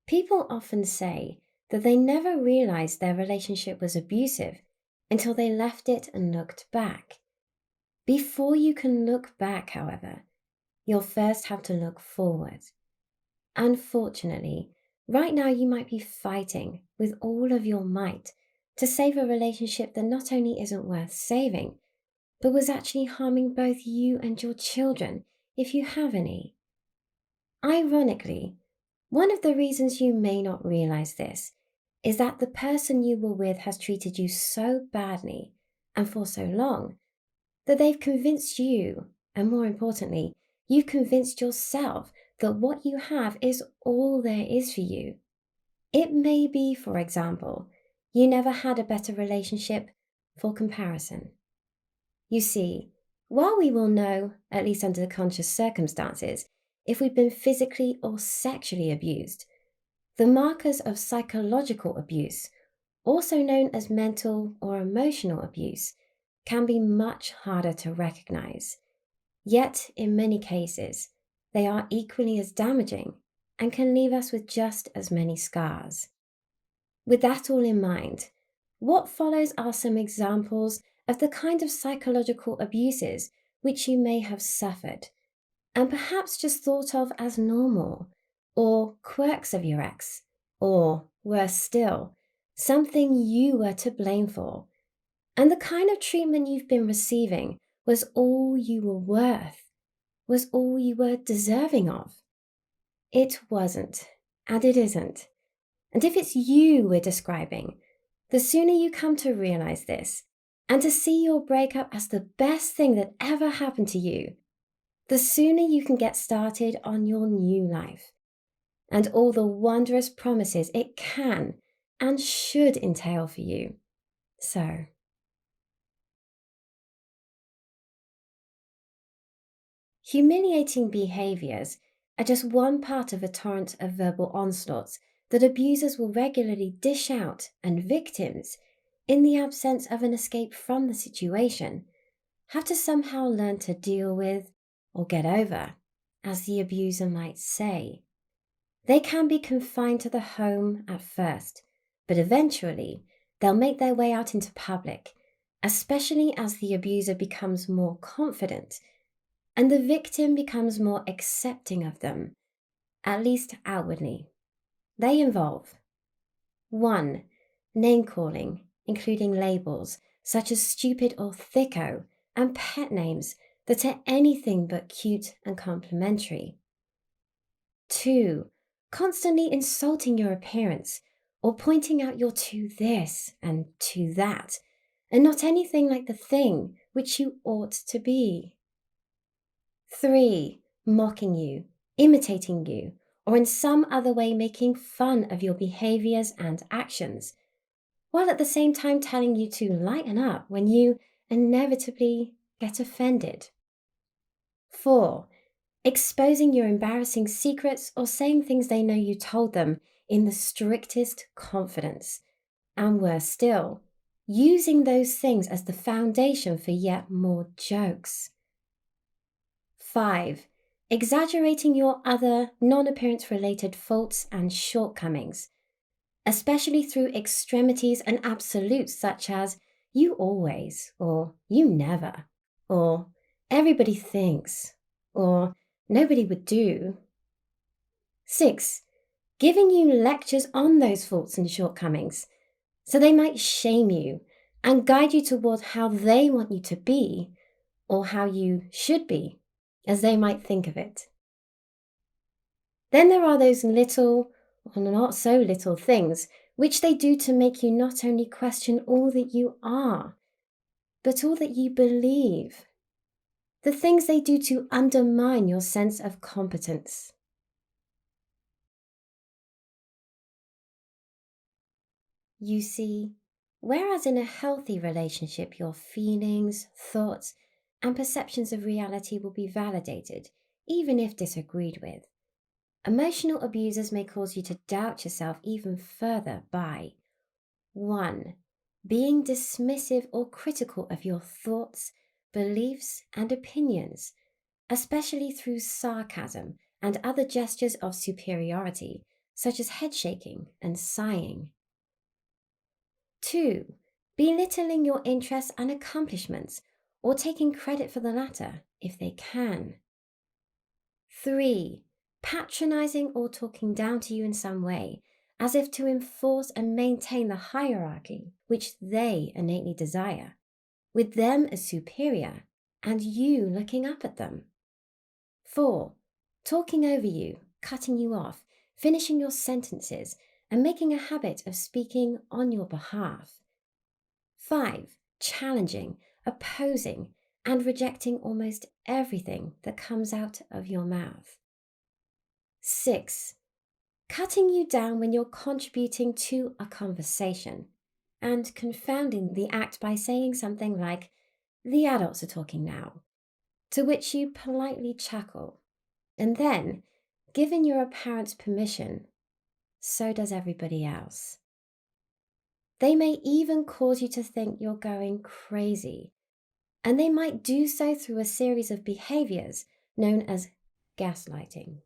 People often say that they never realized their relationship was abusive until they left it and looked back. Before you can look back, however, you'll first have to look forward. Unfortunately, right now you might be fighting with all of your might to save a relationship that not only isn't worth saving, but was actually harming both you and your children, if you have any. Ironically, one of the reasons you may not realize this is that the person you were with has treated you so badly and for so long that they've convinced you, and more importantly, you've convinced yourself that what you have is all there is for you. It may be, for example, you never had a better relationship for comparison. You see, while we will know, at least under the conscious circumstances, if we've been physically or sexually abused, the markers of psychological abuse, also known as mental or emotional abuse, can be much harder to recognize. Yet, in many cases, they are equally as damaging and can leave us with just as many scars. With that all in mind, what follows are some examples of the kind of psychological abuses which you may have suffered, and perhaps just thought of as normal, or quirks of your ex, or worse still, something you were to blame for, and the kind of treatment you've been receiving was all you were worth, was all you were deserving of. It wasn't, and it isn't. And if it's you we're describing, the sooner you come to realize this and to see your breakup as the best thing that ever happened to you, the sooner you can get started on your new life and all the wondrous promises it can and should entail for you. So, humiliating behaviors are just one part of a torrent of verbal onslaughts that abusers will regularly dish out, and victims, in the absence of an escape from the situation, have to somehow learn to deal with or get over, as the abuser might say. They can be confined to the home at first, but eventually they'll make their way out into public, especially as the abuser becomes more confident and the victim becomes more accepting of them, at least outwardly. They involve 1. Name calling, including labels such as stupid or thicko, and pet names that are anything but cute and complimentary. 2. Constantly insulting your appearance or pointing out you're too this and too that, and not anything like the thing which you ought to be. 3. Mocking you, imitating you, or in some other way making fun of your behaviors and actions, while at the same time telling you to lighten up when you inevitably get offended. 4. Exposing your embarrassing secrets or saying things they know you told them in the strictest confidence. And worse still, using those things as the foundation for yet more jokes. 5. Exaggerating your other non-appearance related faults and shortcomings, especially through extremities and absolutes such as you always, or you never, or everybody thinks, or nobody would do. 6. Giving you lectures on those faults and shortcomings, so they might shame you and guide you toward how they want you to be, or how you should be, as they might think of it. Then there are those little, or not so little things, which they do to make you not only question all that you are, but all that you believe. The things they do to undermine your sense of competence. You see, whereas in a healthy relationship, your feelings, thoughts, and perceptions of reality will be validated, even if disagreed with, emotional abusers may cause you to doubt yourself even further by 1. Being dismissive or critical of your thoughts, beliefs, and opinions, especially through sarcasm and other gestures of superiority, such as head shaking and sighing. 2. Belittling your interests and accomplishments, or taking credit for the latter if they can. 3. Patronizing or talking down to you in some way, as if to enforce and maintain the hierarchy which they innately desire, with them as superior and you looking up at them. 4. Talking over you, cutting you off, finishing your sentences, and making a habit of speaking on your behalf. 5. Challenging, opposing, and rejecting almost everything that comes out of your mouth. 6. Cutting you down when you're contributing to a conversation and confounding the act by saying something like, "The adults are talking now," to which you politely chuckle, and then, given your apparent permission, so does everybody else. They may even cause you to think you're going crazy, and they might do so through a series of behaviors known as gaslighting.